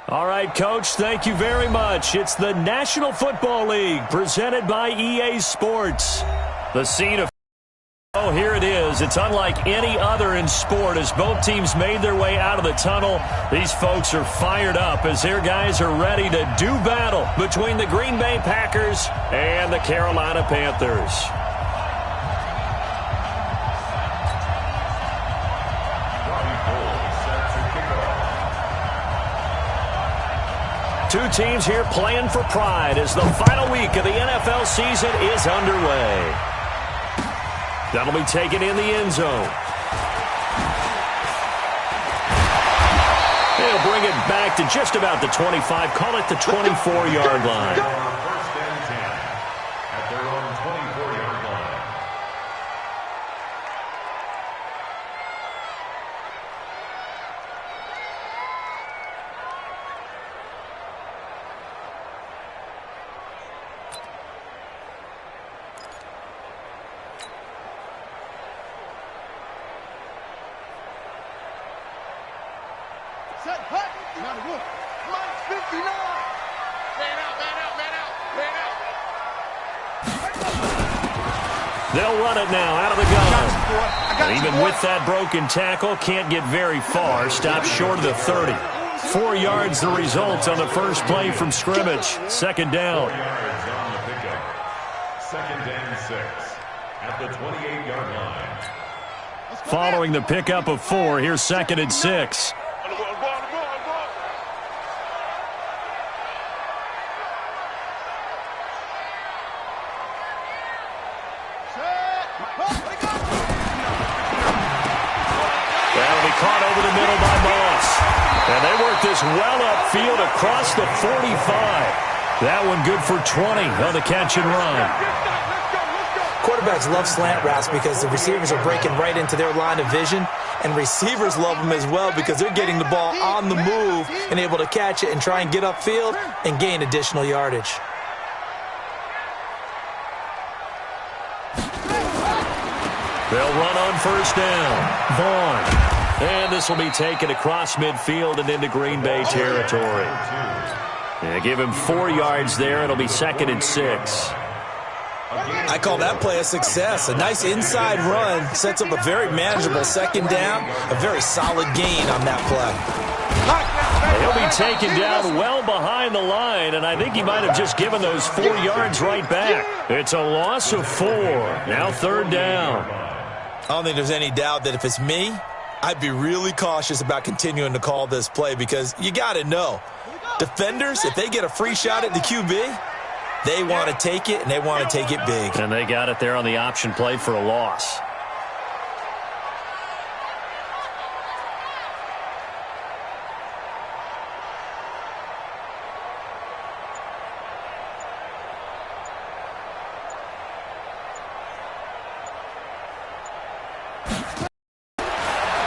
All right, Coach, thank you very much. It's the National Football League presented by EA Sports. The scene of oh, here it is. It's unlike any other in sport as both teams made their way out of the tunnel. These folks are fired up as their guys are ready to do battle between the Green Bay Packers and the Carolina Panthers. Two teams here playing for pride as the final week of the NFL season is underway. That'll be taken in the end zone. They'll bring it back to just about the 25, call it the 24-yard line. First and 10 at their own 24-yard line. Set, hut, now the wolf. Mike 59. Man out, man out, man out, man out. They'll run it now out of the gun. And even with that broken tackle, can't get very far. Stops short of the 30. 4 yards the result on the first play from scrimmage. Second down. 4 yards on the pickup. Second and 6 at the 28-yard line. Following the pickup of 4, here's second and 6. That'll be caught over the middle by Moss. And they work this well upfield across the 45. That one good for 20 on the catch and run. Quarterbacks love slant routes because the receivers are breaking right into their line of vision, and receivers love them as well because they're getting the ball on the move and able to catch it and try and get upfield and gain additional yardage. They'll run on first down. Vaughn. And this will be taken across midfield and into Green Bay territory. Yeah, give him 4 yards there. It'll be second and 6. I call that play a success. A nice inside run sets up a very manageable second down. A very solid gain on that play. He'll be taken down well behind the line, and I think he might have just given those 4 yards right back. It's a loss of 4. Now third down. I don't think there's any doubt that if it's me, I'd be really cautious about continuing to call this play because you got to know, defenders, if they get a free shot at the QB, they want to take it, and they want to take it big. And they got it there on the option play for a loss.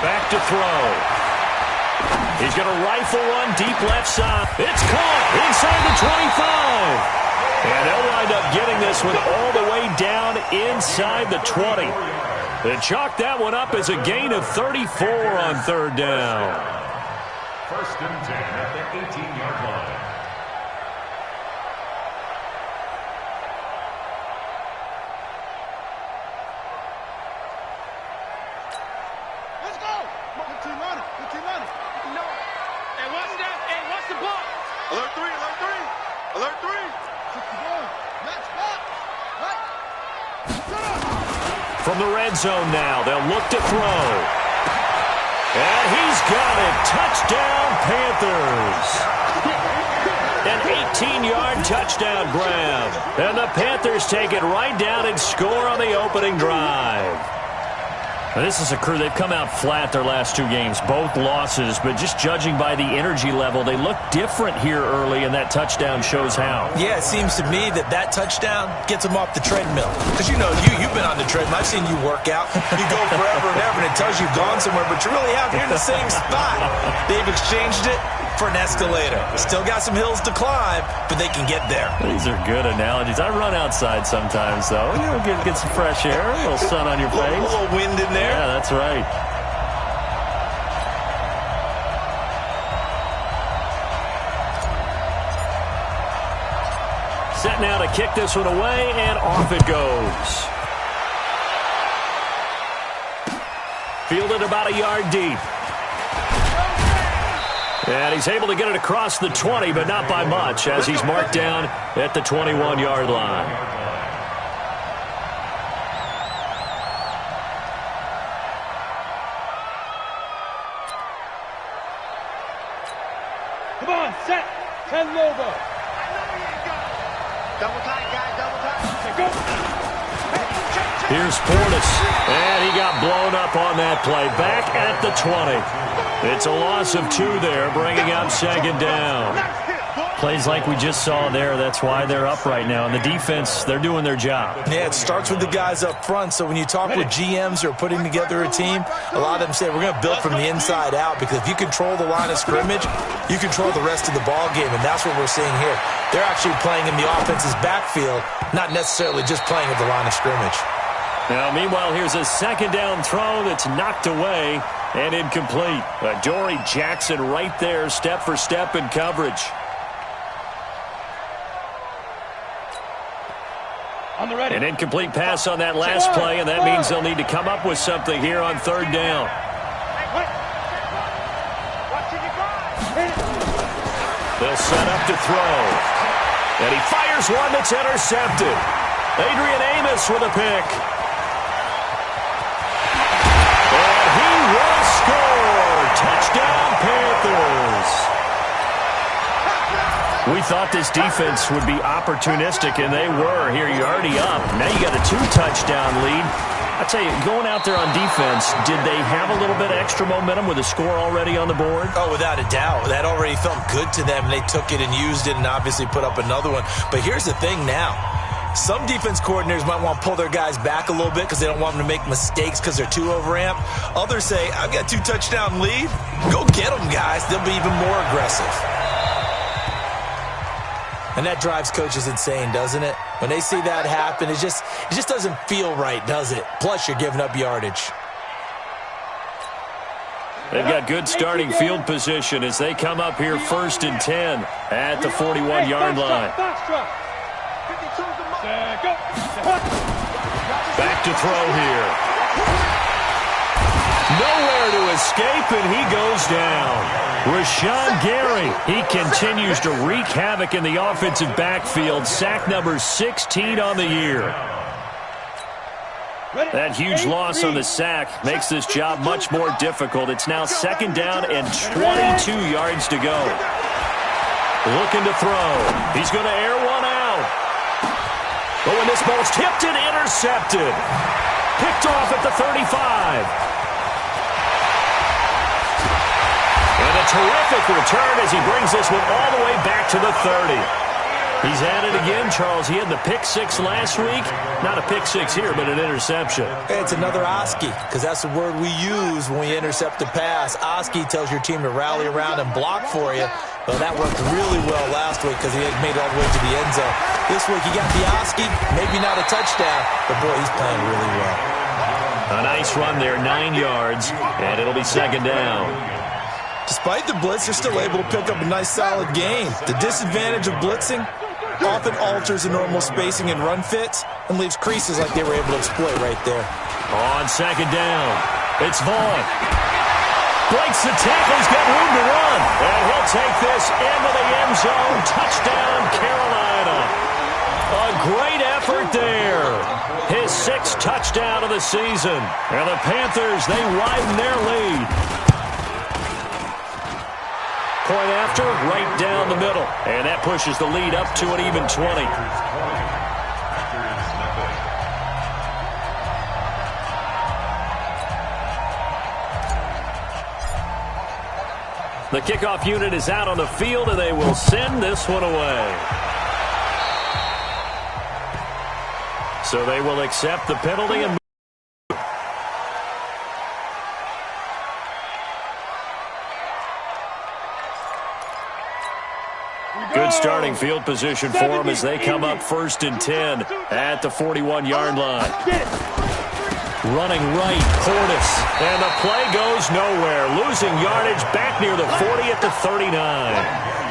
Back to throw. He's going to rifle one deep left side. It's caught inside the 25. And they'll wind up getting this one all the way down inside the 20. They chalk that one up as a gain of 34 on third down. First and 10 at the 18-yard line. Let's go. 15 on it. 15 on it. No. Hey, what's that? Hey, what's the ball? Alert 3, alert 3. Alert 3. 61. Match back. Right. From the red zone now, they'll look to throw. And he's got it. Touchdown, Panthers. An 18-yard touchdown grab. And the Panthers take it right down and score on the opening drive. Now, this is a crew, they've come out flat their last 2 games, both losses, but just judging by the energy level, they look different here early, and that touchdown shows how. Yeah, it seems to me that touchdown gets them off the treadmill. Because, you know, you've been on the treadmill. I've seen you work out. You go forever and ever, and it tells you've gone somewhere, but you're really out here in the same spot. They've exchanged it for an escalator. Still got some hills to climb, but they can get there. These are good analogies. I run outside sometimes, though. You know, get some fresh air, a little sun on your face. A little wind in there. Yeah, that's right. Set now to kick this one away, and off it goes. Fielded about a yard deep. And he's able to get it across the 20, but not by much, as he's marked down at the 21-yard line. Come on, set, 10 over. Double tight, guys, double tight. Go. Here's Portis, and he got blown up on that play. Back at the 20. It's a loss of 2 there, bringing up second down. Plays like we just saw there, that's why they're up right now. And the defense, they're doing their job. Yeah, it starts with the guys up front. So when you talk with GMs who are putting together a team, a lot of them say we're going to build from the inside out, because if you control the line of scrimmage, you control the rest of the ball game, and that's what we're seeing here. They're actually playing in the offense's backfield, not necessarily just playing at the line of scrimmage. Now, meanwhile, here's a second down throw that's knocked away and incomplete. Dory Jackson right there, step for step in coverage. An incomplete pass on that last play, and that means they'll need to come up with something here on third down. They'll set up to throw. And he fires one that's intercepted. Adrian Amos with a pick. And he will score. Touchdown, Panthers. We thought this defense would be opportunistic, and they were. Here, you're already up. Now you got a 2-touchdown lead. I tell you, going out there on defense, did they have a little bit of extra momentum with a score already on the board? Oh, without a doubt. That already felt good to them. They took it and used it and obviously put up another one. But here's the thing now. Some defense coordinators might want to pull their guys back a little bit because they don't want them to make mistakes because they're too overamped. Others say, I've got a 2-touchdown lead. Go get them, guys. They'll be even more aggressive. And that drives coaches insane, doesn't it? When they see that happen, it just doesn't feel right, does it? Plus, you're giving up yardage. They've got good starting field position as they come up here 1st and 10 at the 41-yard line. Back to throw here. Nowhere to escape, and he goes down. Rashawn Gary, he continues to wreak havoc in the offensive backfield. Sack number 16 on the year. That huge loss on the sack makes this job much more difficult. It's now 2nd down and 22 yards to go. Looking to throw. He's going to air one out. But when this ball's tipped and intercepted. Picked off at the 35. And a terrific return as he brings this one all the way back to the 30. He's at it again, Charles. He had the pick 6 last week. Not a pick 6 here, but an interception. Hey, it's another Oski, because that's the word we use when we intercept a pass. Oski tells your team to rally around and block for you. Well, that worked really well last week because he had made it all the way to the end zone. This week, he got the Oski, maybe not a touchdown, but boy, he's playing really well. A nice run there, 9 yards, and it'll be 2nd down. Despite the blitz, they're still able to pick up a nice, solid gain. The disadvantage of blitzing often alters the normal spacing and run fits and leaves creases like they were able to exploit right there. On 2nd down, it's Vaughn. Breaks the tackle, he's got room to run. And he'll take this into the end zone. Touchdown, Carolina. A great effort there. His 6th touchdown of the season. And the Panthers, they widen their lead. Point after, right down the middle. And that pushes the lead up to an even 20. The kickoff unit is out on the field, and they will send this one away. So they will accept the penalty and good starting field position for them as they come up 1st and 10 at the 41-yard line. Running right, Portis. And the play goes nowhere. Losing yardage back near the 40 at the 39.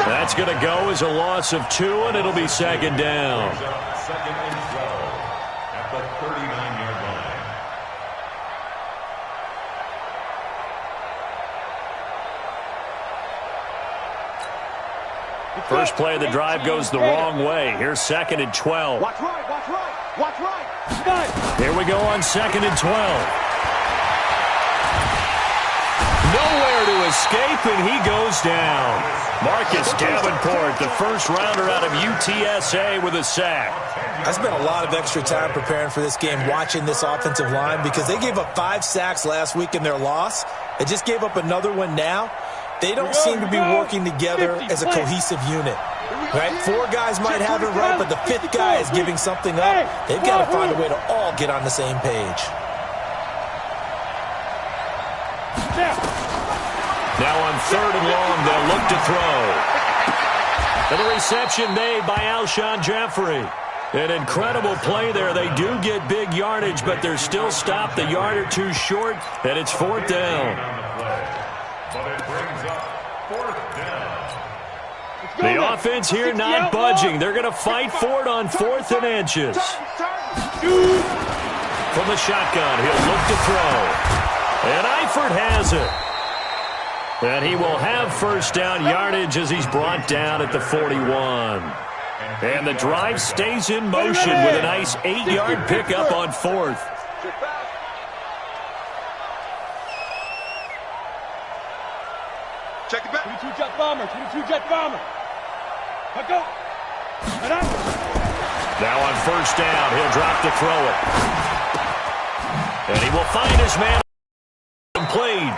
That's going to go as a loss of 2, and it'll be second down. Second and 12 at the 39-yard line. First play of the drive goes the wrong way. Here's second and 12. Watch right, watch right, watch right. Here we go on second and 12. Nowhere to escape, and he goes down. Marcus Davenport, the first rounder out of UTSA with a sack. I spent a lot of extra time preparing for this game, watching this offensive line, because they gave up 5 sacks last week in their loss. They just gave up another one now. They don't seem to be working together as a cohesive unit. Right? 4 guys might have it right, but the 5th guy is giving something up. They've got to find a way to all get on the same page. Now on third and long, they'll look to throw. And the reception made by Alshon Jeffrey. An incredible play there. They do get big yardage, but they're still stopped a yard or 2 short, and it's 4th down. But it brings up 4th down. The offense here not budging. They're going to fight for it on 4th and inches. From the shotgun, he'll look to throw. And Eifert has it. And he will have first down yardage as he's brought down at the 41. And the drive stays in motion with a nice 8-yard pickup on 4th. Check it back. 22 jet bomber, 22 jet bomber. Let go. Now on first down, he'll drop to throw it. And he will find his man complete.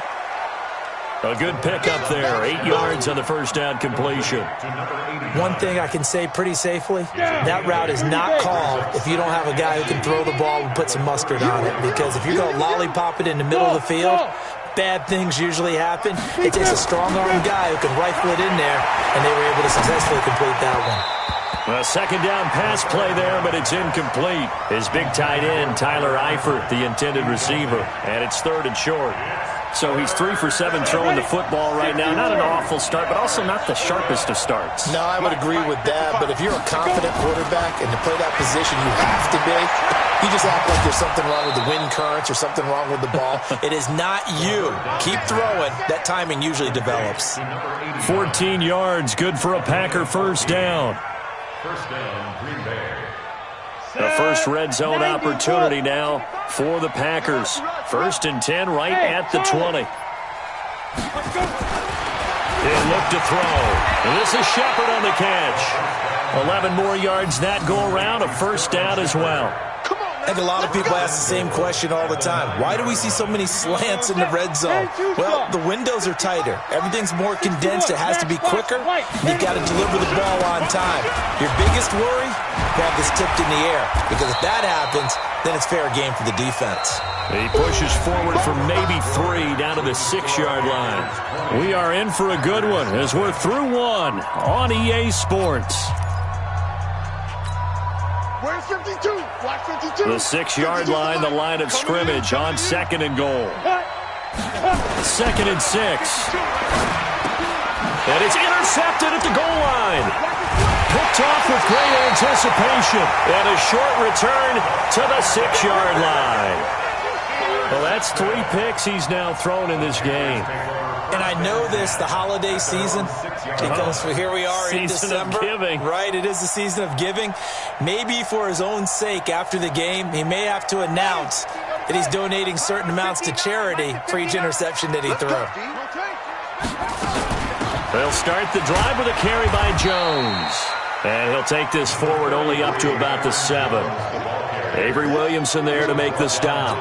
A good pickup there. 8 yards on the first down completion. One thing I can say pretty safely, that route is not called if you don't have a guy who can throw the ball and put some mustard on it. Because if you're going to lollipop it in the middle of the field, bad things usually happen. It takes a strong-armed guy who can rifle it in there, and they were able to successfully complete that one. A second down pass play there, but it's incomplete. His big tight end, Tyler Eifert, the intended receiver, and it's 3rd and short. So he's 3 for 7 throwing the football right now. Not an awful start, but also not the sharpest of starts. No, I would agree with that. But if you're a confident quarterback and to play that position you have to be, you just act like there's something wrong with the wind currents or something wrong with the ball. It is not you. Keep throwing. That timing usually develops. 14 yards, good for a Packer first down. First down, Green Bay. The first red zone opportunity now for the Packers. 1st and 10 right at the 20. They look to throw. And this is Shepard on the catch. 11 more yards that go around, a first down as well. I think a lot of people ask the same question all the time. Why do we see so many slants in the red zone? Well, the windows are tighter. Everything's more condensed. It has to be quicker. You've got to deliver the ball on time. Your biggest worry? Ball gets tipped in the air. Because if that happens, then it's fair game for the defense. He pushes forward for maybe 3 down to the 6-yard line. We are in for a good one as we're through 1 on EA Sports. Where's 52? Watch 52. The 6-yard line, the line of scrimmage on 2nd and goal. 2nd and 6. And it's intercepted at the goal line. Picked off with great anticipation. And a short return to the 6-yard line. Well, that's 3 picks he's now thrown in this game. And I know this, the holiday season, because here we are in December. Season of giving. Right, it is the season of giving. Maybe for his own sake after the game, he may have to announce that he's donating certain amounts to charity for each interception that he threw. They'll start the drive with a carry by Jones. And he'll take this forward only up to about the 7. Avery Williamson there to make the stop.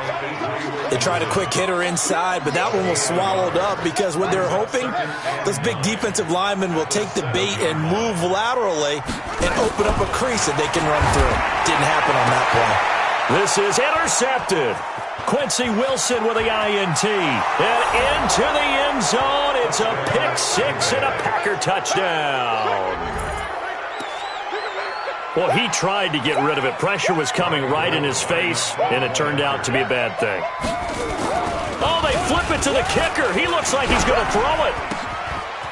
They tried a quick hitter inside, but that one was swallowed up because what they're hoping, those big defensive linemen will take the bait and move laterally and open up a crease that they can run through. Didn't happen on that play. This is intercepted. Quincy Wilson with the INT. And into the end zone. It's a pick 6 and a Packer touchdown. Well, he tried to get rid of it. Pressure was coming right in his face, and it turned out to be a bad thing. Oh, they flip it to the kicker. He looks like he's going to throw it.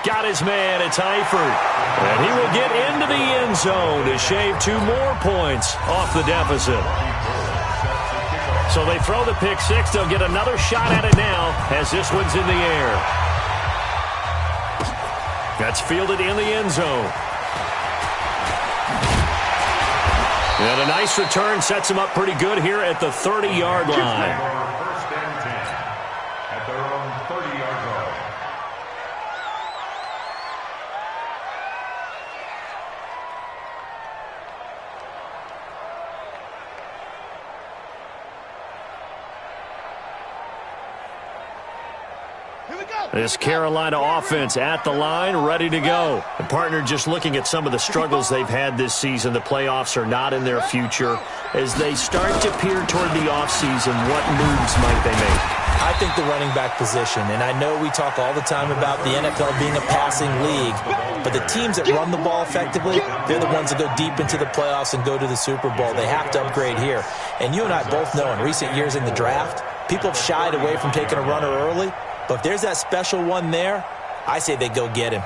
Got his man. It's Eifert. And he will get into the end zone to shave 2 more points off the deficit. So they throw the pick six. They'll get another shot at it now as this one's in the air. That's fielded in the end zone. And a nice return sets him up pretty good here at the 30-yard line. First and 10 at their own 30-yard line. This Carolina offense at the line, ready to go. And partner, just looking at some of the struggles they've had this season, the playoffs are not in their future. As they start to peer toward the offseason, what moves might they make? I think the running back position, and I know we talk all the time about the NFL being a passing league, but the teams that run the ball effectively, they're the ones that go deep into the playoffs and go to the Super Bowl. They have to upgrade here. And you and I both know in recent years in the draft, people have shied away from taking a runner early. But if there's that special one there, I say they go get him.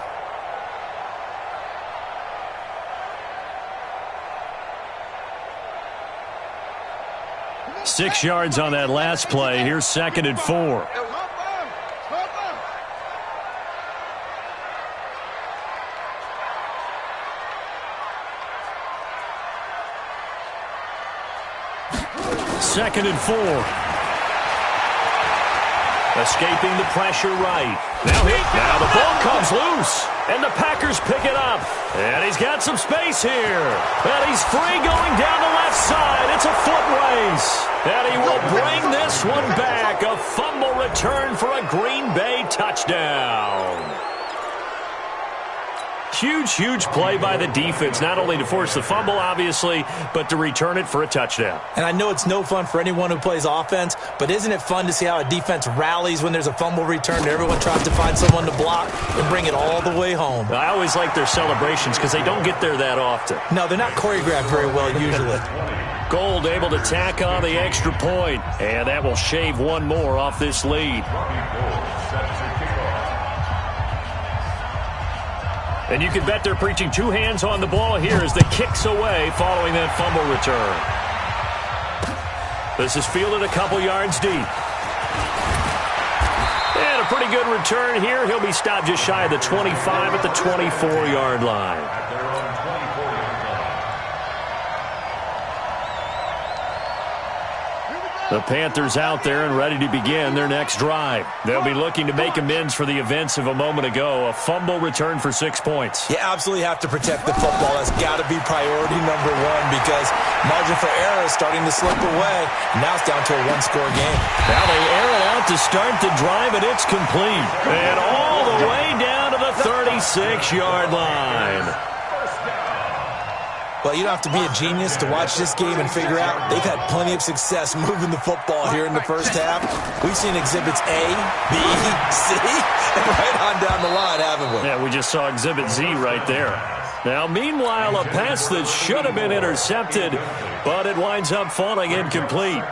Six yards on that last play. Here's 2nd and 4. Second and 4. Escaping the pressure right. Now the ball comes loose. And the Packers pick it up. And he's got some space here. And he's free going down the left side. It's a foot race. And he will bring this one back. A fumble return for a Green Bay touchdown. Huge play by the defense, not only to force the fumble, obviously, but to return it for a touchdown. And I know it's no fun for anyone who plays offense, but isn't it fun to see how a defense rallies when there's a fumble return and everyone tries to find someone to block and bring it all the way home? I always like their celebrations because they don't get there that often. No, they're not choreographed very well usually. Gold able to tack on the extra point, and that will shave one more off this lead. And you can bet they're preaching 2 hands on the ball here as the kick's away following that fumble return. This is fielded a couple yards deep. And a pretty good return here. He'll be stopped just shy of the 25 at the 24-yard line. The Panthers out there and ready to begin their next drive. They'll be looking to make amends for the events of a moment ago. A fumble return for 6 points. You absolutely have to protect the football. That's got to be priority number one because margin for error is starting to slip away. Now it's down to a 1-score game. Now they air it out to start the drive, and it's complete. And all the way down to the 36-yard line. Well, you don't have to be a genius to watch this game and figure out they've had plenty of success moving the football here in the first half. We've seen exhibits A, B, C, and right on down the line, haven't we? Yeah, we just saw exhibit Z right there. Now, meanwhile, a pass that should have been intercepted, but it winds up falling incomplete.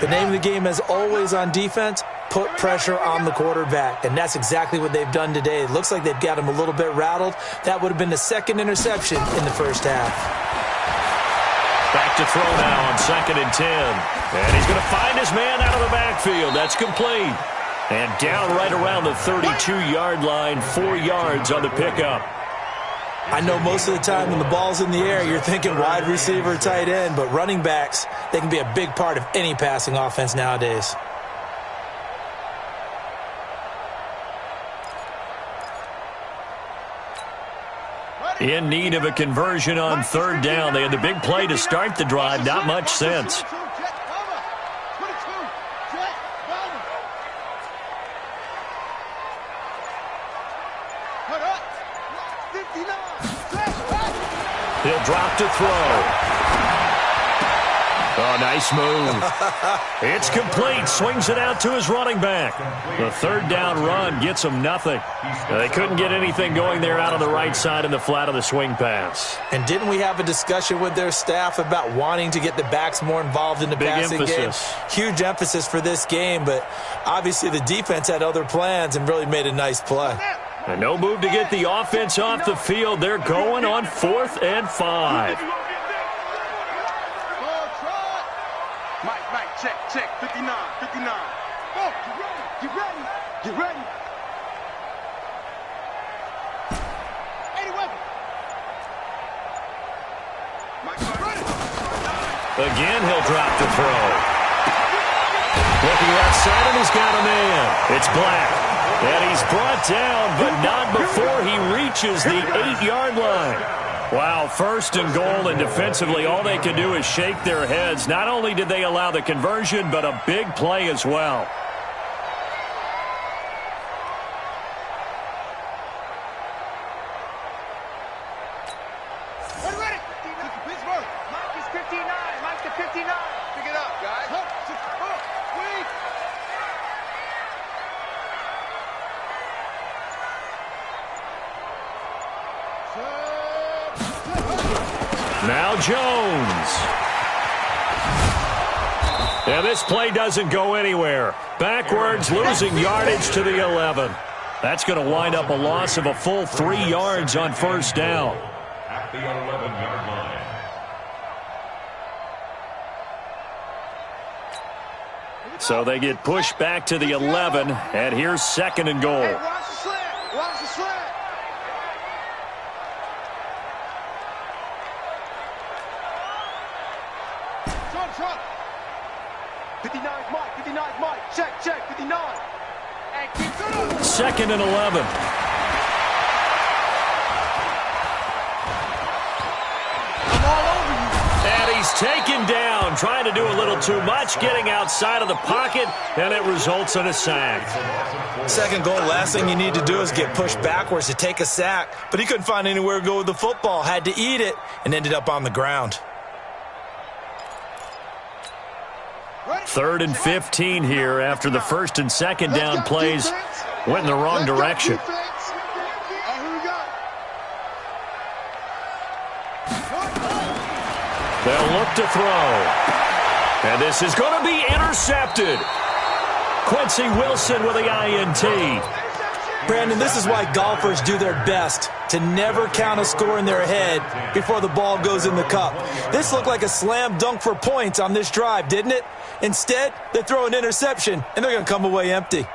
The name of the game is always on defense, put pressure on the quarterback, and that's exactly what they've done today. It looks like they've got him a little bit rattled. That would have been the 2nd interception in the first half. Back to throw now on 2nd and 10. And he's going to find his man out of the backfield. That's complete. And down right around the 32-yard line, 4 yards on the pickup. I know most of the time when the ball's in the air, you're thinking wide receiver, tight end, but running backs, they can be a big part of any passing offense nowadays. In need of a conversion on 3rd down. They had the big play to start the drive. Not much sense. He'll drop to throw. Oh, nice move. It's complete. Swings it out to his running back. The third down run gets him nothing. They couldn't get anything going there out on the right side in the flat of the swing pass. And didn't we have a discussion with their staff about wanting to get the backs more involved in the passing game? Huge emphasis for this game, but obviously the defense had other plans and really made a nice play. And no move to get the offense off the field. They're going on 4th and 5. Mike, check, 59. Oh, get ready. 80 weapon. Mike, ready. Again, he'll drop the throw. Looking outside, and he's got a man. It's Black. And he's brought down, but not before he reaches the 8-yard line. Wow, 1st and goal, and defensively all they can do is shake their heads. Not only did they allow the conversion, but a big play as well. Ready. Pittsburgh. Mike is 59. Mike to 59. Pick it up, guys. Wait. Now Jones. And this play doesn't go anywhere. Backwards, losing yardage to the 11. That's going to wind up a loss of a full 3 yards on 1st down. At the 11-yard line. So they get pushed back to the 11, and here's 2nd and goal. Hey, watch the slant. Watch the slant. Trump. 59 Mike. Check, 59. And keep it. 2nd and 11. I'm all over you. And he's taken down, trying to do a little too much, getting outside of the pocket, and it results in a sack. 2nd goal, last thing you need to do is get pushed backwards to take a sack. But he couldn't find anywhere to go with the football, had to eat it, and ended up on the ground. 3rd and 15 here after the 1st and 2nd down plays went in the wrong direction. They'll look to throw. And this is going to be intercepted. Quincy Wilson with the INT. Brandon, this is why golfers do their best to never count a score in their head before the ball goes in the cup. This looked like a slam dunk for points on this drive, didn't it? Instead, they throw an interception, and they're going to come away empty.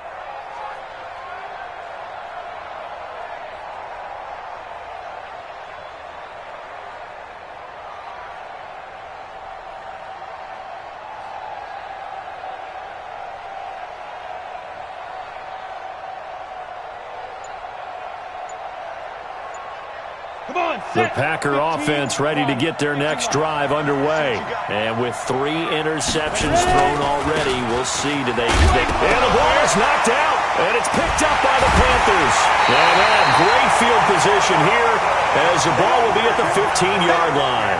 The Packer offense ready to get their next drive underway. And with 3 interceptions thrown already, we'll see today. And the ball is knocked out, and it's picked up by the Panthers. And they have great field position here as the ball will be at the 15-yard line.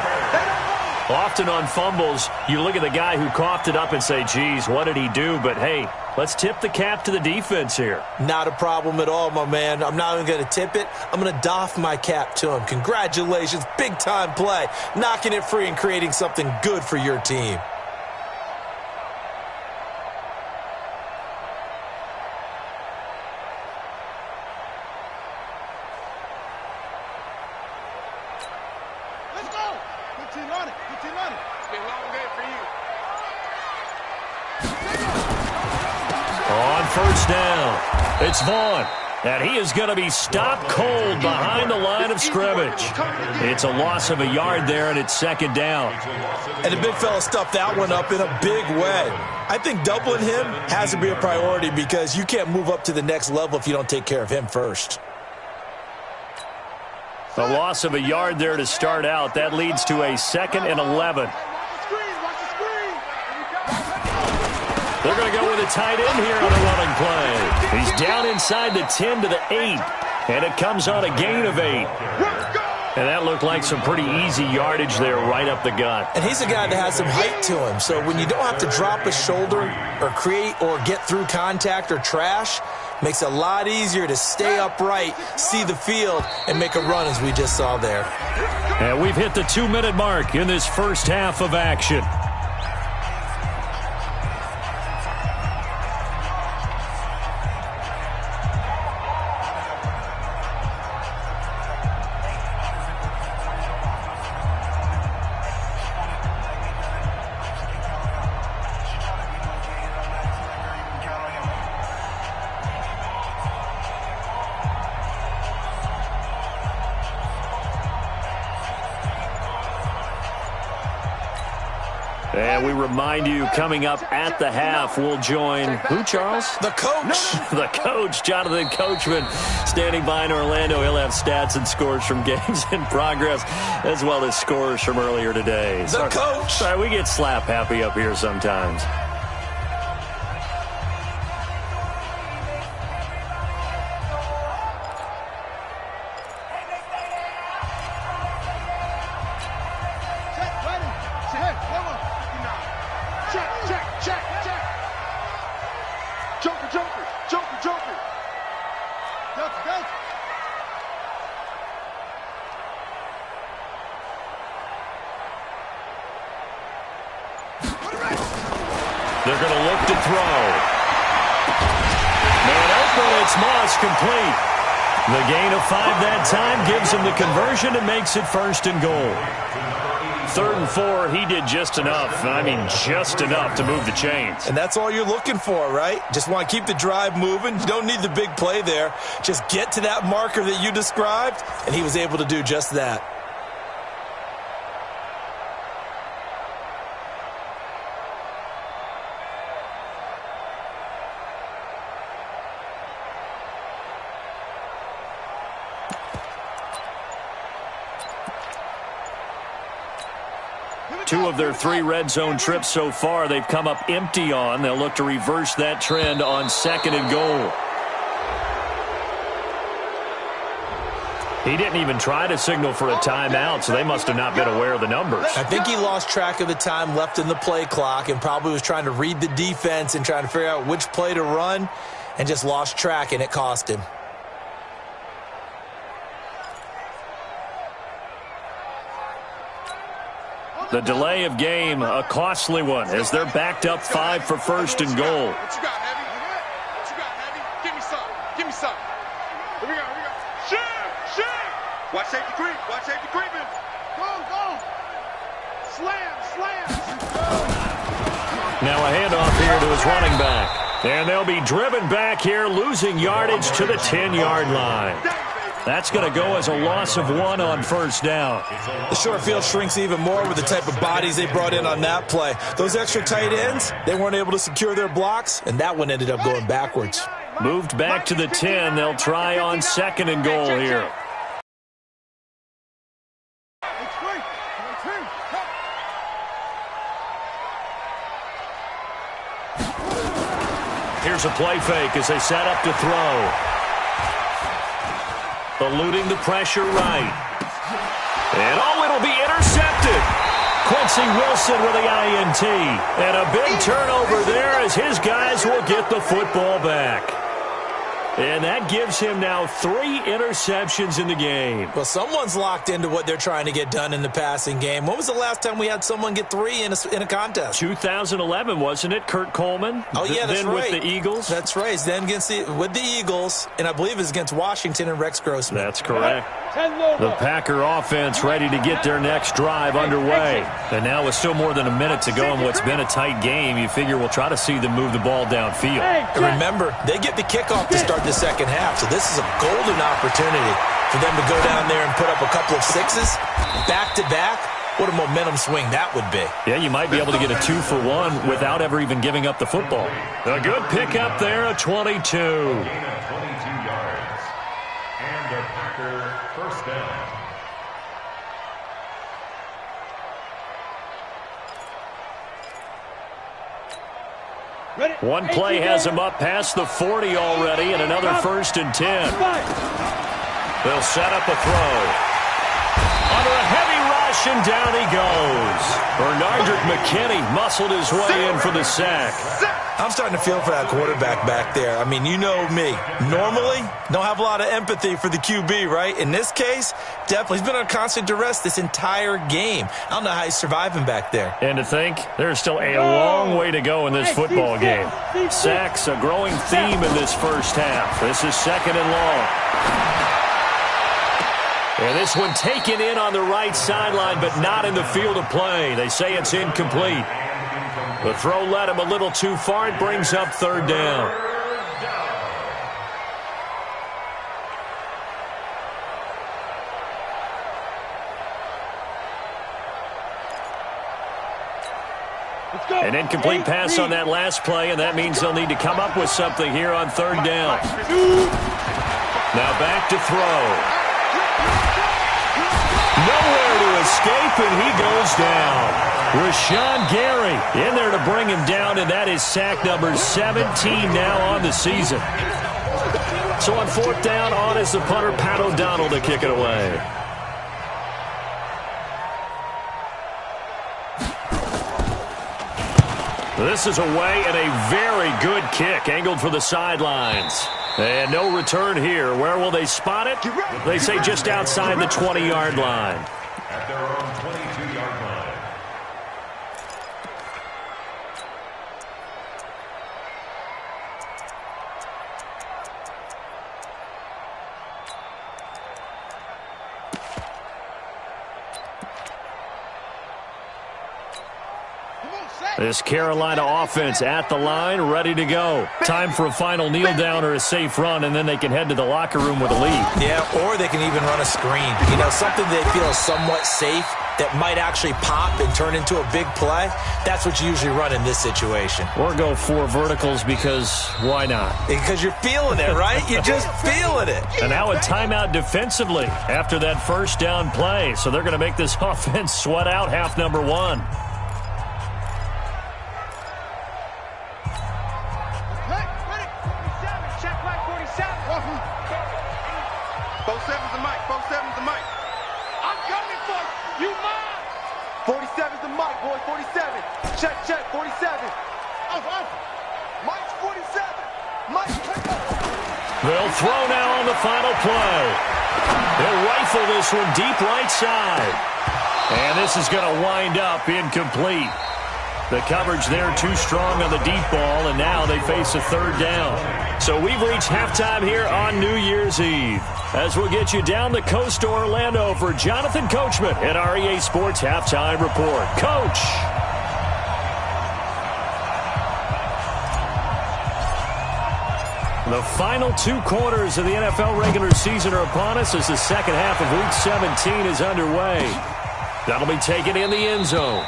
Often on fumbles, you look at the guy who coughed it up and say, geez, what did he do? But, hey, let's tip the cap to the defense here. Not a problem at all, my man. I'm not even going to tip it. I'm going to doff my cap to him. Congratulations. Big-time play. Knocking it free and creating something good for your team. Let's go. 15 on it. It's been a long day for you. On 1st down, it's Vaughn. And he is going to be stopped cold behind the line of scrimmage. It's a loss of a yard there, and it's 2nd down. And the big fella stuffed that one up in a big way. I think doubling him has to be a priority because you can't move up to the next level if you don't take care of him first. A loss of a yard there to start out. That leads to a 2nd and 11. They're going to go with a tight end here on a running play. He's down inside the 10 to the 8, and it comes on a gain of 8. And that looked like some pretty easy yardage there right up the gut. And he's a guy that has some height to him. So when you don't have to drop a shoulder or create or get through contact or trash, makes it a lot easier to stay upright, see the field, and make a run as we just saw there. And we've hit the 2-minute mark in this first half of action. And we remind you, coming up at the half, we'll join who, Charles? The coach. The coach, Jonathan Coachman, standing by in Orlando. He'll have stats and scores from games in progress, as well as scores from earlier today. The coach. Sorry, we get slap happy up here sometimes. They're going to look to throw. Man open, it's Moss, complete. The gain of 5 that time gives him the conversion and makes it 1st and goal. 3rd and 4, he did just enough. I mean, just enough to move the chains. And that's all you're looking for, right? Just want to keep the drive moving. You don't need the big play there. Just get to that marker that you described, and he was able to do just that. Two of their 3 red zone trips so far, they've come up empty on. They'll look to reverse that trend on 2nd and goal. He didn't even try to signal for a timeout, so they must have not been aware of the numbers. I think he lost track of the time left in the play clock and probably was trying to read the defense and trying to figure out which play to run and just lost track, and it cost him. The delay of game, a costly one, as they're backed up 5 for 1st and goal. What you got, Heavy? What you got, Heavy? Give me some. Give me some. Here we go. Here we go. Shoot! Watch safety creep. Watch safety creeping. Go. Slam. Now a handoff here to his running back. And they'll be driven back here, losing yardage to the 10-yard line. That's going to go as a loss of 1 on 1st down. The short field shrinks even more with the type of bodies they brought in on that play. Those extra tight ends, they weren't able to secure their blocks, and that one ended up going backwards. Moved back to the 10. They'll try on 2nd and goal here. Here's a play fake as they set up to throw. Eluding the pressure right. And it'll be intercepted. Quincy Wilson with the INT. And a big turnover there as his guys will get the football back. And that gives him now 3 interceptions in the game. Well, someone's locked into what they're trying to get done in the passing game. When was the last time we had someone get 3 in a contest? 2011, wasn't it? Kurt Coleman? Oh, yeah, that's then right. With the Eagles? That's right. Then with the Eagles, and I believe it's against Washington and Rex Grossman. That's correct. The Packer offense ready to get their next drive underway. And now with still more than a minute to go in what's been a tight game, you figure we'll try to see them move the ball downfield. And remember, they get the kickoff to start the second half, so this is a golden opportunity for them to go down there and put up a couple of 6s back-to-back. What a momentum swing that would be. Yeah, you might be able to get a 2-for-1 without ever even giving up the football. A good pickup there, a 22. Gain of 22 yards. And the Packer 1st down. One play has him up past the 40 already, and another 1st and 10. They'll set up a throw. Under a heavy rush, and down he goes. Bernardrick McKinney muscled his way in for the sack. I'm starting to feel for that quarterback back there. I mean, you know me. Normally, don't have a lot of empathy for the QB, right? In this case, definitely. He's been on constant duress this entire game. I don't know how he's surviving back there. And to think, there's still a long way to go in this football game. Sacks, a growing theme in this first half. This is 2nd and long. And this one taken in on the right sideline, but not in the field of play. They say it's incomplete. The throw led him a little too far. It brings up 3rd down. An incomplete pass on that last play, and that means they'll need to come up with something here on 3rd down. Now back to throw. Nowhere to escape, and he goes down. Rashawn Gary in there to bring him down, and that is sack number 17 now on the season. So on 4th down, on is the punter, Pat O'Donnell, to kick it away. This is away, and a very good kick, angled for the sidelines. And no return here. Where will they spot it? They say just outside the 20-yard line. At their own 22-yard line. This Carolina offense at the line, ready to go. Time for a final kneel down or a safe run, and then they can head to the locker room with a lead. Yeah, or they can even run a screen. You know, something they feel is somewhat safe that might actually pop and turn into a big play. That's what you usually run in this situation. Or go 4 verticals because why not? Because you're feeling it, right? You're just feeling it. And now a timeout defensively after that 1st down play. So they're going to make this offense sweat out half number 1. They'll throw now on the final play. They'll rifle this one deep right side. And this is going to wind up incomplete. The coverage there too strong on the deep ball, and now they face a 3rd down. So we've reached halftime here on New Year's Eve. As we'll get you down the coast to Orlando for Jonathan Coachman at REA Sports Halftime Report. Coach. The final 2 quarters of the NFL regular season are upon us as the second half of Week 17 is underway. That'll be taken in the end zone.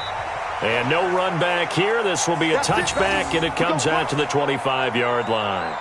And no run back here. This will be a touchback, and it comes out to the 25-yard line.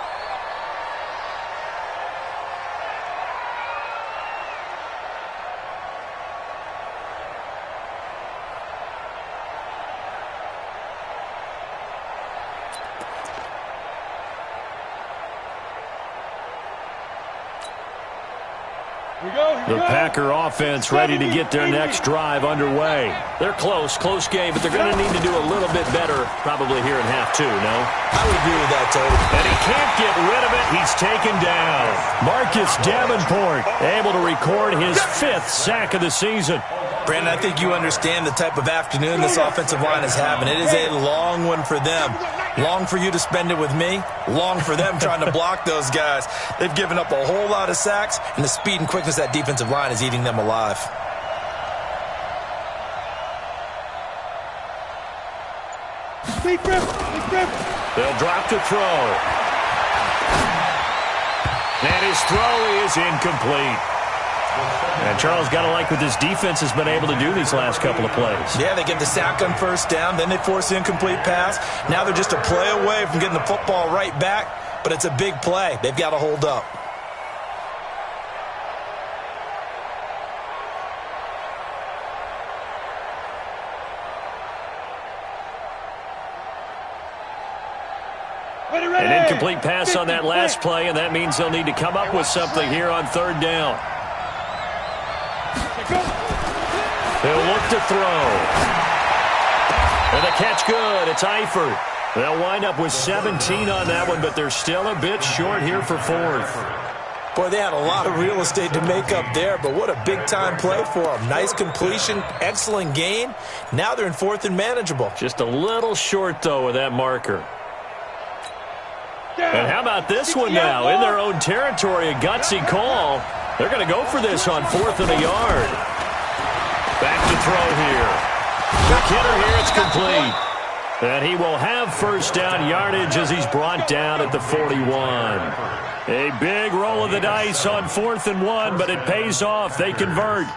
The Packer offense ready to get their next drive underway. They're close game, but they're going to need to do a little bit better probably here in half 2, no? I would agree with that, Toby. And he can't get rid of it. He's taken down. Marcus Davenport able to record his 5th sack of the season. Brandon, I think you understand the type of afternoon this offensive line is having. It is a long one for them. Long for you to spend it with me. Long for them trying to block those guys. They've given up a whole lot of sacks, and the speed and quickness of that defensive line is eating them alive. They'll drop to throw. And his throw is incomplete. And Charles, got to like what this defense has been able to do these last couple of plays. Yeah, they get the sack on 1st down, then they force the incomplete pass. Now they're just a play away from getting the football right back, but it's a big play. They've got to hold up. An incomplete pass on that last play, and that means they'll need to come up with something here on 3rd down. He'll look to throw. And the catch good. It's Eifert. They'll wind up with 17 on that one, but they're still a bit short here for fourth. Boy, they had a lot of real estate to make up there, but what a big-time play for them. Nice completion, excellent gain. Now they're in fourth and manageable. Just a little short, though, with that marker. And how about this one now? In their own territory, a gutsy call. They're going to go for this on 4th and a yard. Back to throw here. McKinnon here, it's complete. And he will have first down yardage as he's brought down at the 41. A big roll of the dice on 4th and 1, but it pays off. They convert.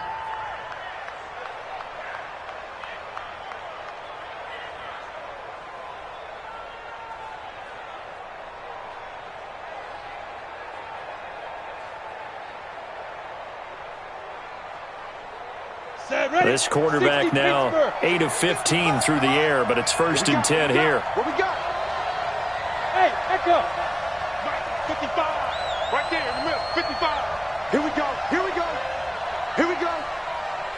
This quarterback now 8 of 15 through the air, but it's 1st and 10 here. What we got? Hey, echo. 55. Right there in the middle. 55. Here we go. Here we go. Here we go.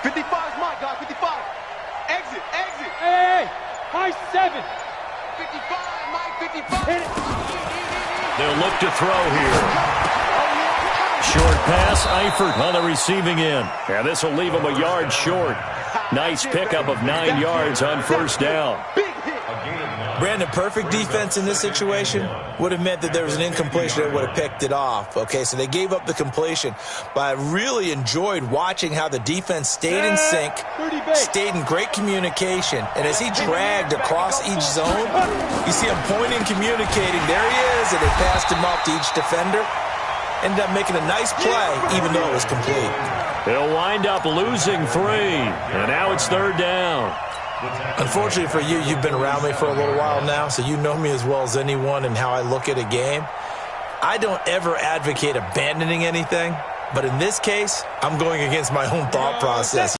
55 is my guy. 55. Exit. Exit. Hey. High 7. 55. Mike. 55. Hit it. They'll look to throw here. Short pass, Eifert on the receiving end. And this will leave him a yard short. Nice pickup of 9 yards on first down. Brandon, perfect defense in this situation would have meant that there was an incompletion that would have picked it off. Okay, so they gave up the completion. But I really enjoyed watching how the defense stayed in sync, stayed in great communication. And as he dragged across each zone, you see him pointing, communicating. There he is, and they passed him off to each defender. Ended up making a nice play, even though it was complete. They'll wind up losing 3, and now it's 3rd down. Unfortunately for you, you've been around me for a little while now, so you know me as well as anyone and how I look at a game. I don't ever advocate abandoning anything, but in this case, I'm going against my own thought process.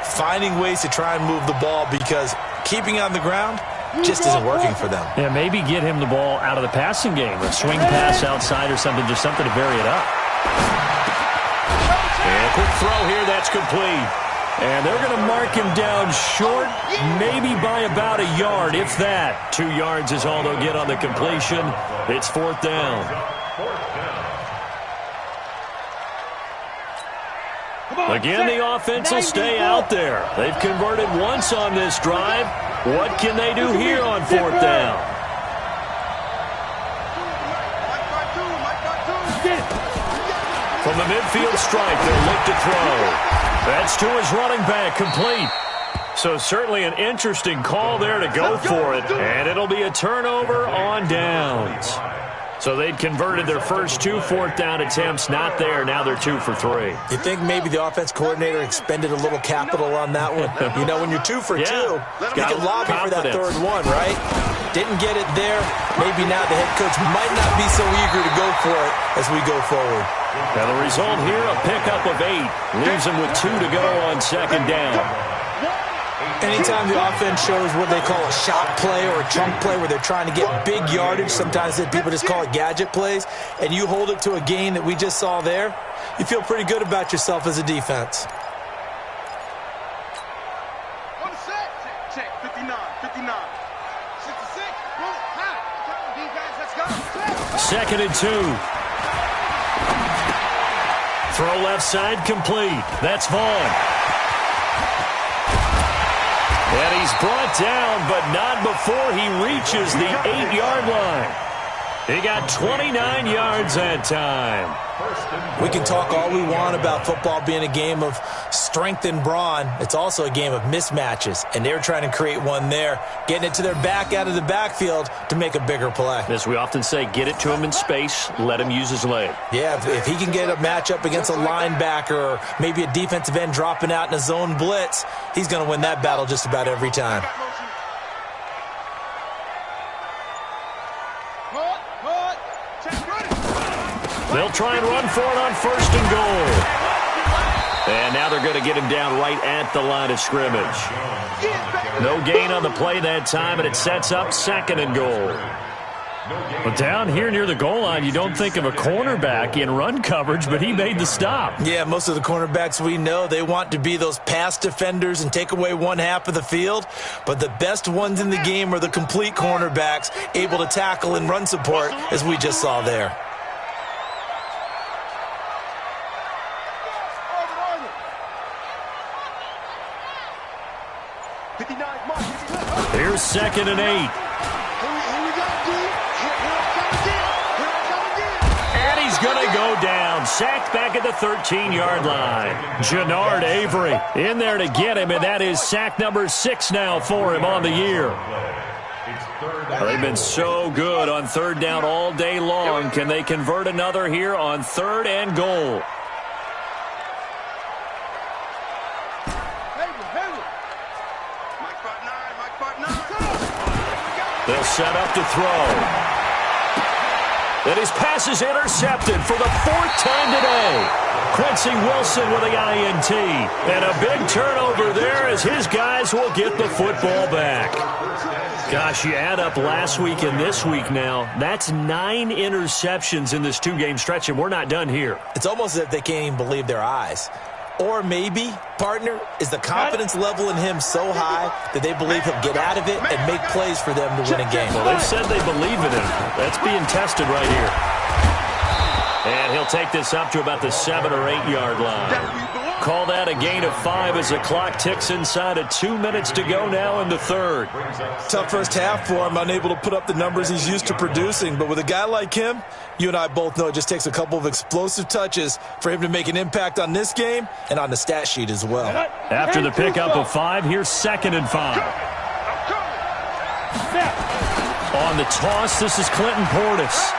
Finding ways to try and move the ball because keeping on the ground just isn't working for them. Yeah, maybe get him the ball out of the passing game. A swing pass outside or something, just something to vary it up. And a quick throw here, that's complete. And they're going to mark him down short, maybe by about a yard, if that. 2 yards is all they'll get on the completion. It's 4th down. Again, the offense will stay out there. They've converted once on this drive. What can they do here on 4th down? From the midfield stripe, they'll look to throw. That's to his running back, complete. So certainly an interesting call there to go for it. And it'll be a turnover on downs. So they'd converted their first 2 4th down attempts. Not there. Now they're 2 for 3. You think maybe the offense coordinator expended a little capital on that one? You know, when you're 2 for 2, you can lobby for that 3rd one, right? Didn't get it there. Maybe now the head coach might not be so eager to go for it as we go forward. Now the result here, a pickup of 8. Leaves them with 2 to go on 2nd down. Anytime the offense shows what they call a shot play or a chunk play where they're trying to get big yardage, sometimes people just call it gadget plays, and you hold it to a gain that we just saw there, you feel pretty good about yourself as a defense. On the set. Check. 59. 59. 66. Defense, let's go. 2nd and 2. Throw left side complete. That's Vaughn. And he's brought down, but not before he reaches the 8-yard line. He got 29 yards that time. We can talk all we want about football being a game of strength and brawn. It's also a game of mismatches, and they're trying to create one there, getting it to their back out of the backfield to make a bigger play. As we often say, get it to him in space, let him use his leg. Yeah, if he can get a matchup against a linebacker or maybe a defensive end dropping out in a zone blitz, he's going to win that battle just about every time. They'll try and run for it on 1st and goal. And now they're going to get him down right at the line of scrimmage. No gain on the play that time, and it sets up 2nd and goal. Well, down here near the goal line, you don't think of a cornerback in run coverage, but he made the stop. Yeah, most of the cornerbacks we know, they want to be those pass defenders and take away one half of the field. But the best ones in the game are the complete cornerbacks, able to tackle and run support, as we just saw there. Here's 2nd and 8. And he's going to go down. Sacked back at the 13-yard line. Jannard Avery in there to get him, and that is sack number 6 now for him on the year. They've been so good on 3rd down all day long. Can they convert another here on 3rd and goal? They'll set up to throw. And his pass is intercepted for the 4th time today. Quincy Wilson with the INT. And a big turnover there as his guys will get the football back. Gosh, you add up last week and this week now. That's 9 interceptions in this 2-game stretch, and we're not done here. It's almost as if they can't even believe their eyes. Or maybe, partner, is the confidence level in him so high that they believe he'll get out of it and make plays for them to win a game. Well, they've said they believe in him. That's being tested right here. And he'll take this up to about the 7 or 8 yard line. Call that a gain of 5 as the clock ticks inside of 2 minutes to go now in the 3rd. Tough first half for him, unable to put up the numbers he's used to producing. But with a guy like him, you and I both know it just takes a couple of explosive touches for him to make an impact on this game and on the stat sheet as well. After the pickup of 5, here's 2nd and 5. On the toss, this is Clinton Portis.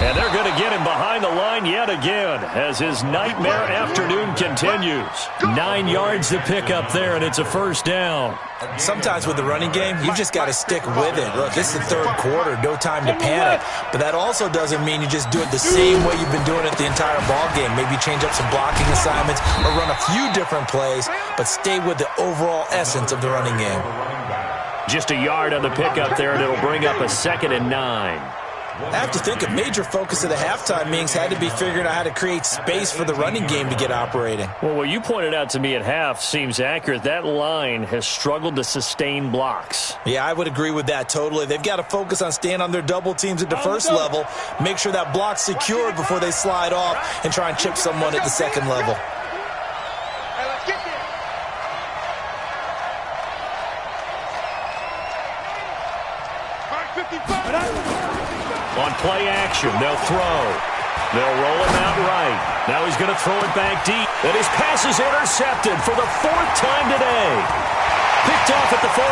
And they're going to get him behind the line yet again as his nightmare afternoon continues. 9 yards to pick up there, and it's a 1st down. Sometimes with the running game, you've just got to stick with it. Look, this is the 3rd quarter, no time to panic. But that also doesn't mean you just do it the same way you've been doing it the entire ball game. Maybe change up some blocking assignments or run a few different plays, but stay with the overall essence of the running game. Just a yard on the pickup there, and it'll bring up a 2nd and 9. I have to think a major focus of the halftime meetings had to be figuring out how to create space for the running game to get operating. Well, what you pointed out to me at half seems accurate. That line has struggled to sustain blocks. Yeah, I would agree with that totally. They've got to focus on staying on their double teams at the 1st level, make sure that block's secured before they slide off and try and chip someone at the 2nd level. On play action, they'll throw. They'll roll him out right. Now he's going to throw it back deep. And his pass is intercepted for the 4th time today. Picked off at the 48.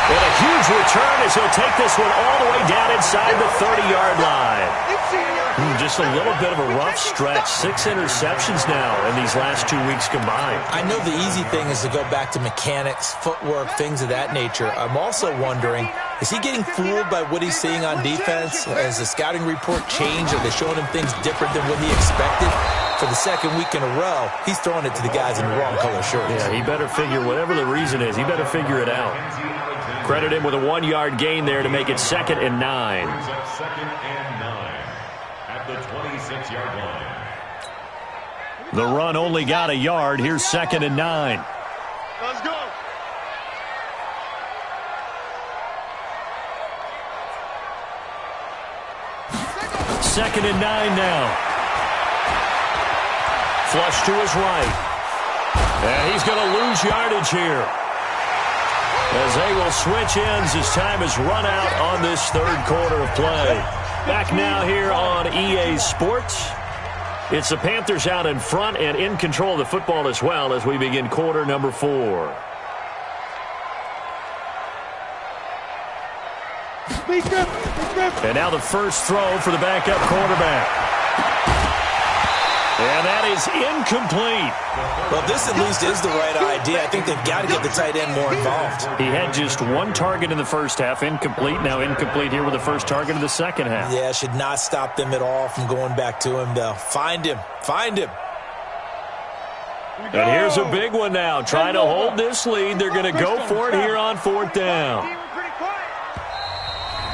And a huge return as he'll take this one all the way down inside the 30-yard line. Just a little bit of a rough stretch. 6 interceptions now in these last 2 weeks combined. I know the easy thing is to go back to mechanics, footwork, things of that nature. I'm also wondering, is he getting fooled by what he's seeing on defense? Has the scouting report changed? Are they showing him things different than what he expected? For the 2nd week in a row, he's throwing it to the guys in the wrong color shirts. Yeah, he better figure, whatever the reason is, he better figure it out. Credit him with a 1-yard gain there to make it 2nd and 9. 2nd and 9 at the 26-yard line. The run only got a yard. Here's 2nd and 9. Let's go. Second and 9 now. Flush to his right. And he's going to lose yardage here, as they will switch ends as time has run out on this 3rd quarter of play. Back now here on EA Sports. It's the Panthers out in front and in control of the football as well as we begin quarter number 4. And now the first throw for the backup quarterback. And that is incomplete. Well, this at least is the right idea. I think they've got to get the tight end more involved. He had just 1 target in the first half, incomplete. Now incomplete here with the first target of the second half. Yeah, should not stop them at all from going back to him, though. Find him. Find him. And here's a big one now. Trying to hold this lead. They're going to go for it here on 4th down.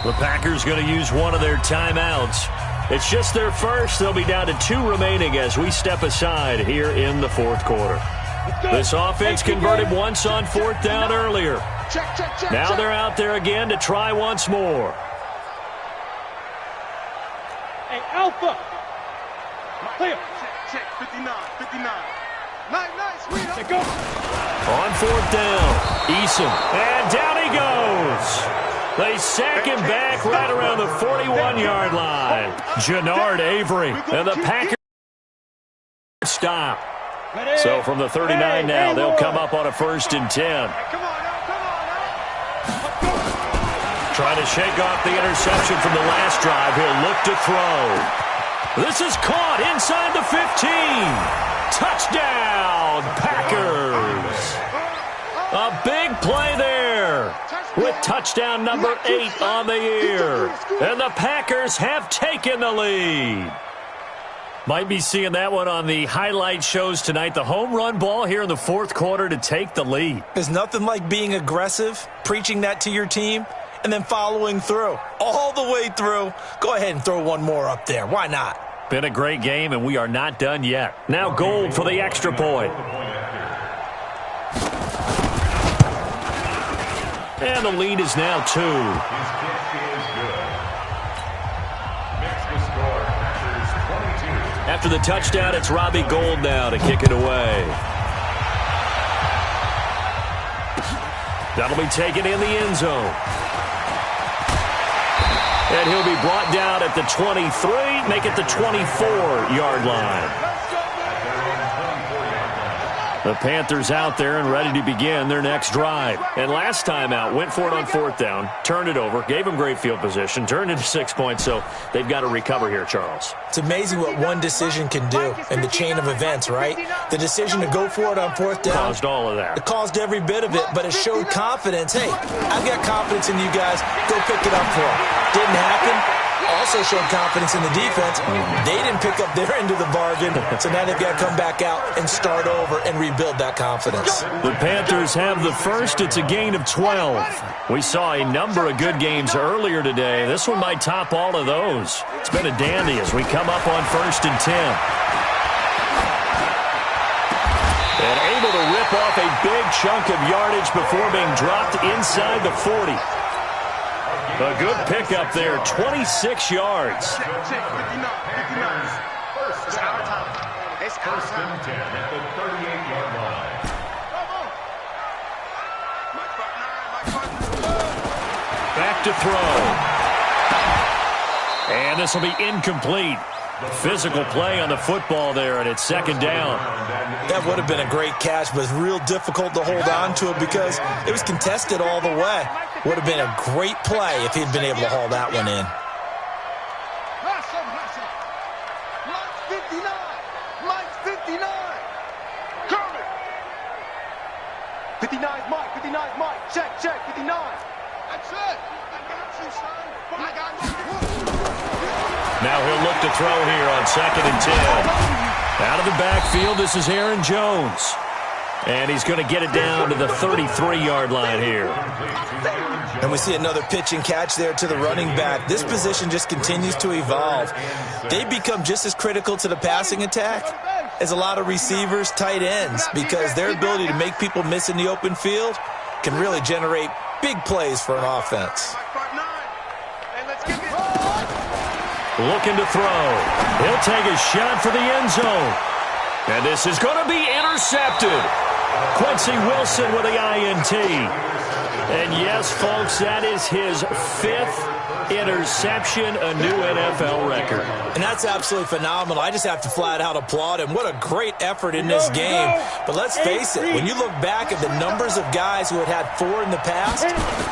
The Packers going to use one of their timeouts. It's just their first. They'll be down to 2 remaining as we step aside here in the fourth quarter. This offense converted once on 4th down earlier. Now they're out there again to try once more. Hey, Alpha. Clear. Check, 59, 59. Nice, sweet. Go. On 4th down, Eason. And down he goes. They sack him back right around the 41-yard line. Jannard Avery and the Packers stop. So from the 39 now, they'll come up on a 1st and 10. Trying to shake off the interception from the last drive. He'll look to throw. This is caught inside the 15. Touchdown, Packers. A big play there with touchdown number 8 on the year. And the Packers have taken the lead. Might be seeing that one on the highlight shows tonight. The home run ball here in the 4th quarter to take the lead. There's nothing like being aggressive, preaching that to your team, and then following through. All the way through. Go ahead and throw one more up there. Why not? Been a great game, and we are not done yet. Now Gold for the extra point. And the lead is now 2. After the touchdown, it's Robbie Gould now to kick it away. That'll be taken in the end zone. And he'll be brought down at the 23, make it the 24-yard line. The Panthers out there and ready to begin their next drive. And last time out, went for it on 4th down, turned it over, gave them great field position, turned into 6 points, so they've got to recover here, Charles. It's amazing what one decision can do in the chain of events, right? The decision to go for it on 4th down. Caused all of that. It caused every bit of it, but it showed confidence. Hey, I've got confidence in you guys. Go pick it up for them. Didn't happen. Also showed confidence in the defense. They didn't pick up their end of the bargain, so now they've got to come back out and start over and rebuild that confidence. The Panthers have the first. It's a gain of 12. We saw a number of good games earlier today. This one might top all of those. It's been a dandy as we come up on 1st and 10. And able to rip off a big chunk of yardage before being dropped inside the 40. A good pickup there, 26 yards. First and 10 at the 38-yard line. Back to throw. And this will be incomplete. Physical play on the football there, and it's 2nd down. That would have been a great catch, but it's real difficult to hold on to it because it was contested all the way. Would have been a great play if he'd been able to haul that one in. 59's Mike, 59's Mike. Check, 59. That's it. I got you, son. I got you. Now he'll look to throw here on 2nd and 10. Out of the backfield, this is Aaron Jones. And he's going to get it down to the 33-yard line here. And we see another pitch and catch there to the running back. This position just continues to evolve. They become just as critical to the passing attack as a lot of receivers, tight ends, because their ability to make people miss in the open field can really generate big plays for an offense. Looking to throw. He'll take a shot for the end zone. And this is going to be intercepted. Quincy Wilson with the INT. And yes, folks, that is his 5th interception, a new NFL record. And that's absolutely phenomenal. I just have to flat out applaud him. What a great effort in this game. But let's face it, when you look back at the numbers of guys who had 4 in the past,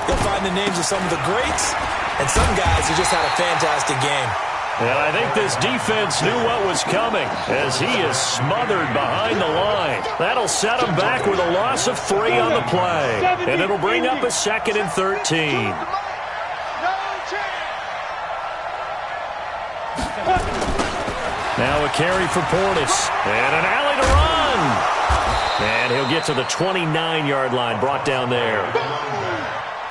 you'll find the names of some of the greats and some guys who just had a fantastic game. And I think this defense knew what was coming as he is smothered behind the line. That'll set him back with a loss of 3 on the play. And it'll bring up a 2nd and 13. Now a carry for Portis. And an alley to run. And he'll get to the 29-yard line, brought down there.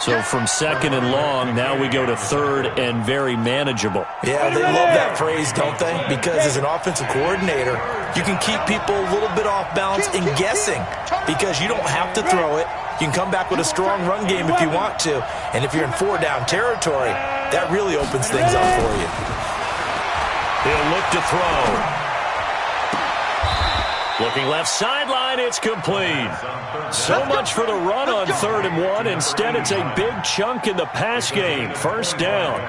So from second and long, now we go to third and very manageable. Yeah, they love that phrase, don't they? Because as an offensive coordinator, you can keep people a little bit off balance and guessing because you don't have to throw it. You can come back with a strong run game if you want to. And if you're in four-down territory, that really opens things up for you. He'll look to throw. Looking left sideline, it's complete. So much for the run on 3rd and 1. Instead, it's a big chunk in the pass game. First down.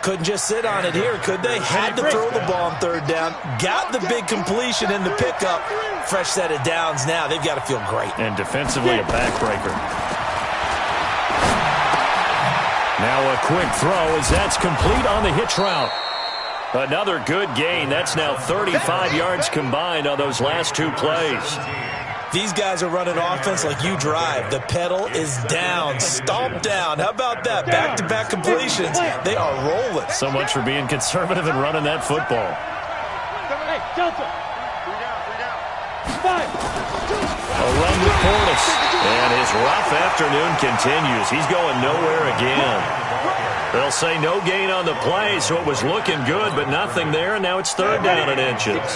Couldn't just sit on it here, could they? Had to throw the ball on 3rd down. Got the big completion in the pickup. Fresh set of downs now. They've got to feel great. And defensively, a backbreaker. Now a quick throw as that's complete on the hitch route. Another good gain. That's now 35 yards combined on those last 2 plays. These guys are running offense like you drive. The pedal is down, stomped down. How about that? Back-to-back completions. They are rolling. So much for being conservative and running that football. A run with Portis. And his rough afternoon continues. He's going nowhere again. They'll say no gain on the play, so it was looking good, but nothing there, and now it's 3rd down and inches.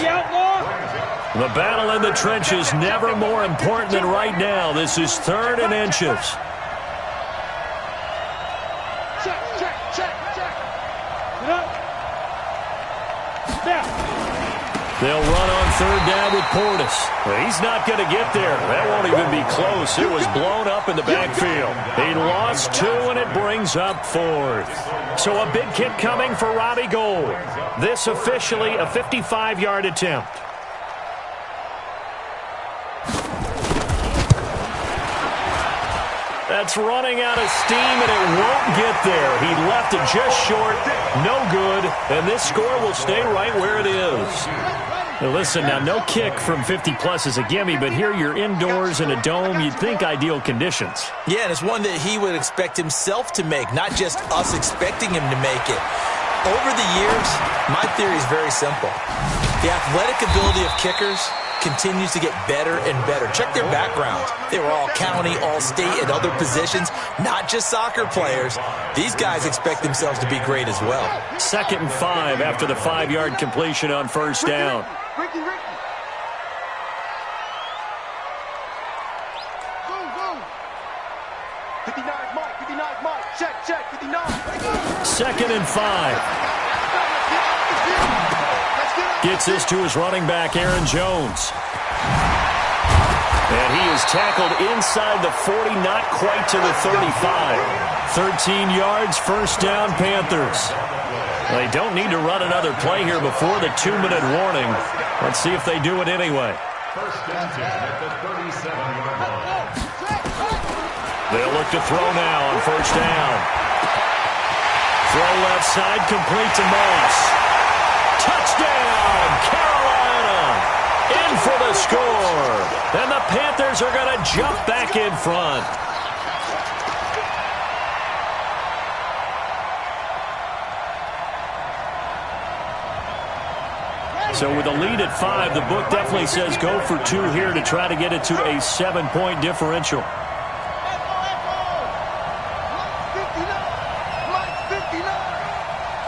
The battle in the trenches never more important than right now. This is 3rd and inches. They'll run on 3rd down with Portis. Well, he's not going to get there. That won't even be close. It was blown up in the backfield. He lost 2, and it brings up 4th. So a big kick coming for Robbie Gould. This officially a 55-yard attempt. That's running out of steam, and it won't get there. He left it just short. No good. And this score will stay right where it is. Now listen, now no kick from 50-plus is a gimme, but here you're indoors in a dome. You'd think ideal conditions. Yeah, and it's one that he would expect himself to make, not just us expecting him to make it. Over the years, my theory is very simple. The athletic ability of kickers continues to get better and better. Check their background. They were all county, all state, and other positions, not just soccer players. These guys expect themselves to be great as well. 2nd and 5 after the 5-yard completion on 1st down. Ricky. Go, go. 59 Mike. Check, 59. 2nd and 5. Gets this to his running back, Aaron Jones. And he is tackled inside the 40, not quite to the 35. 13 yards, 1st down, Panthers. They don't need to run another play here before the 2-minute warning. Let's see if they do it anyway. First and 10 at the 37-yard line. They'll look to throw now on 1st down. Throw left side, complete to Moss. Touchdown, Carolina! In for the score. And the Panthers are going to jump back in front. So with a lead at 5, the book definitely says go for 2 here to try to get it to a 7-point differential.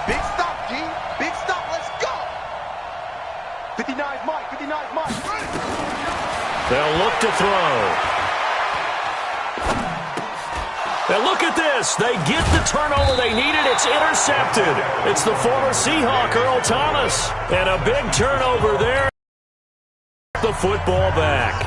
Big stop, G. Big stop. Let's go. 59 Mike. They'll look to throw. And look at this. They get the turnover they needed. It's intercepted. It's the former Seahawk, Earl Thomas. And a big turnover there. The football back.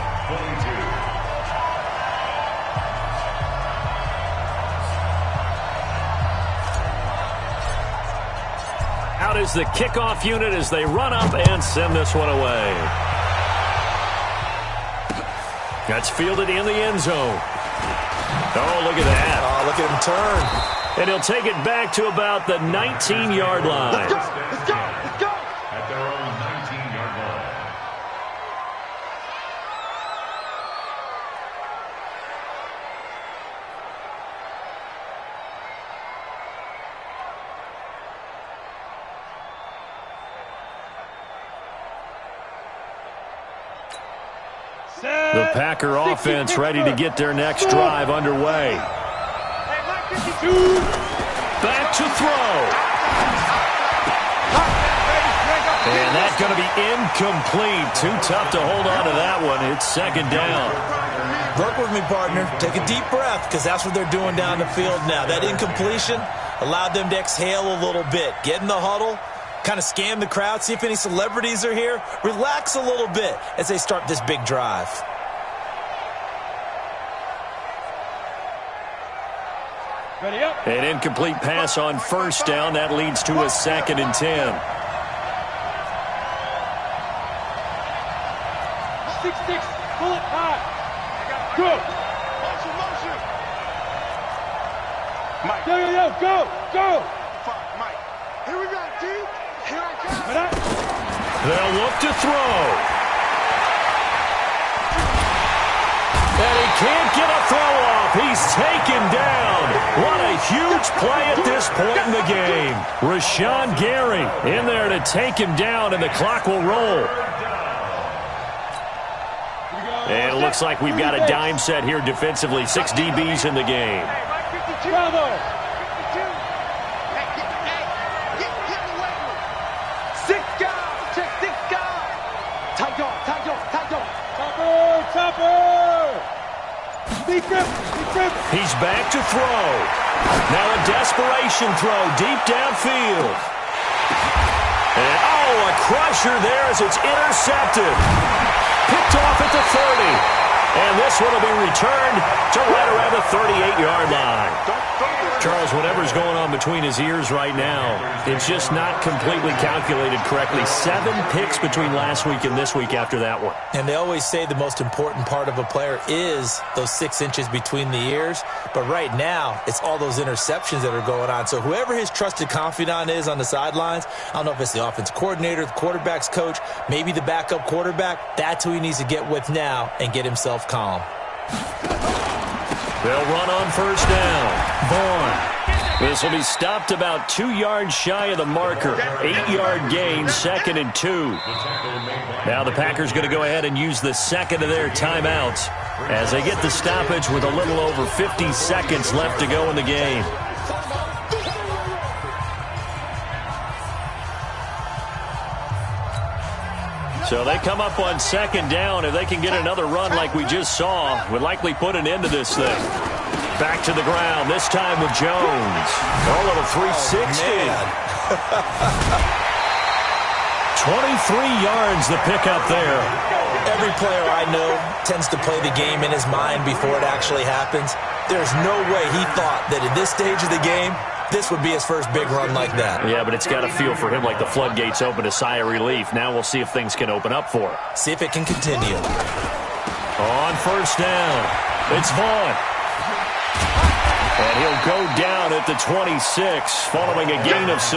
Out is the kickoff unit as they run up and send this one away. That's fielded in the end zone. Oh, look at that. Oh, look at him turn. And he'll take it back to about the 19-yard line. Let's go. At their own 19-yard line. The Packer offense ready to get their next drive underway. Back to throw. And that's going to be incomplete. Too tough to hold on to that one. It's second down. Work with me, partner. Take a deep breath, because that's what they're doing down the field now. That incompletion allowed them to exhale a little bit. Get in the huddle, kind of scan the crowd, see if any celebrities are here. Relax a little bit as they start this big drive. Ready up. An incomplete pass on first down. That leads to a 2nd and 10. 6-6. Pull it high. Go. Motion. Mike. Yo. Go. Mike. Here we go, D. Here I come. They'll look to throw. And he can't get a throw off. He's taken down. What a huge play at this point in the game. Rashawn Gary in there to take him down, and the clock will roll. And it looks like we've got a dime set here defensively. 6 DBs in the game. Bravo. Six guys. Check 6 guys. Tight dog. Topper. Deep grip. He's back to throw. Now a desperation throw deep downfield. And a crusher there as it's intercepted. Picked off at the 30. And this one will be returned to right around the 38-yard line. Charles, whatever's going on between his ears right now, it's just not completely calculated correctly. 7 picks between last week and this week after that one. And they always say the most important part of a player is those 6 inches between the ears. But right now, it's all those interceptions that are going on. So whoever his trusted confidant is on the sidelines, I don't know if it's the offense coordinator, the quarterback's coach, maybe the backup quarterback, that's who he needs to get with now and get himself calm. They'll run on first down. Vaughn. This will be stopped about 2 yards shy of the marker. 8-yard gain, 2nd and 2. Now the Packers going to go ahead and use the second of their timeouts as they get the stoppage with a little over 50 seconds left to go in the game. So they come up on 2nd down. If they can get another run like we just saw, would likely put an end to this thing. Back to the ground, this time with Jones. A little 360. 23 yards the pickup there. Every player I know tends to play the game in his mind before it actually happens. There's no way he thought that at this stage of the game, this would be his first big run like that. Yeah, but it's got to feel for him like the floodgates open, a sigh of relief. Now we'll see if things can open up for him. See if it can continue. On first down, it's Vaughn. And he'll go down at the 26 following a gain of 6.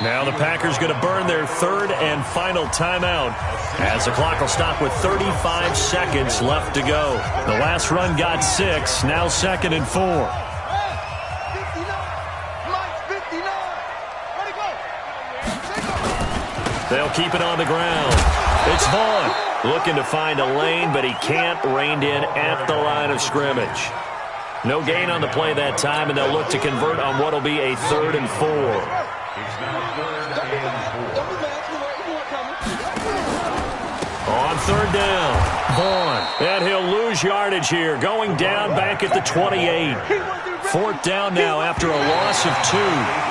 Now the Packers going to burn their 3rd and final timeout as the clock will stop with 35 seconds left to go. The last run got 6, now 2nd and 4. They'll keep it on the ground. It's Vaughn looking to find a lane, but he can't, reined in at the line of scrimmage. No gain on the play that time, and they'll look to convert on what will be a 3rd and 4. On 3rd down, Vaughn. And he'll lose yardage here, going down back at the 28. 4th down now after a loss of 2.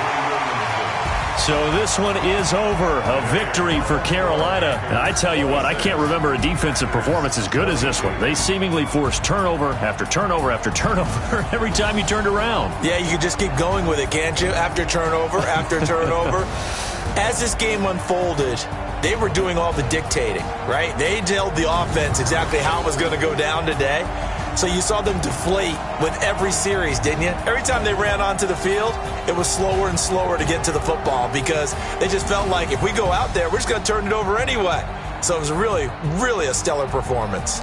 So this one is over. A victory for Carolina. And I tell you what, I can't remember a defensive performance as good as this one. They seemingly forced turnover after turnover after turnover every time you turned around. Yeah, you can just keep going with it, can't you? After turnover, after turnover. As this game unfolded, they were doing all the dictating, right? They told the offense exactly how it was going to go down today. So you saw them deflate with every series, didn't you? Every time they ran onto the field, it was slower and slower to get to the football because they just felt like if we go out there, we're just going to turn it over anyway. So it was really, really a stellar performance.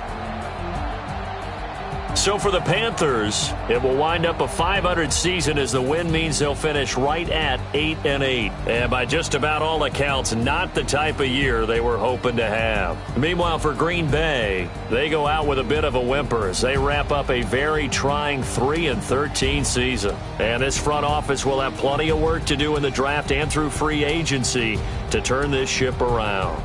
So for the Panthers, it will wind up a .500 season as the win means they'll finish right at 8-8. And by just about all accounts, not the type of year they were hoping to have. Meanwhile, for Green Bay, they go out with a bit of a whimper as they wrap up a very trying 3-13 season. And this front office will have plenty of work to do in the draft and through free agency to turn this ship around.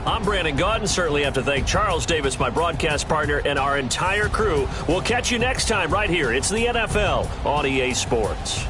I'm Brandon Gaudin. Certainly have to thank Charles Davis, my broadcast partner, and our entire crew. We'll catch you next time right here. It's the NFL on EA Sports.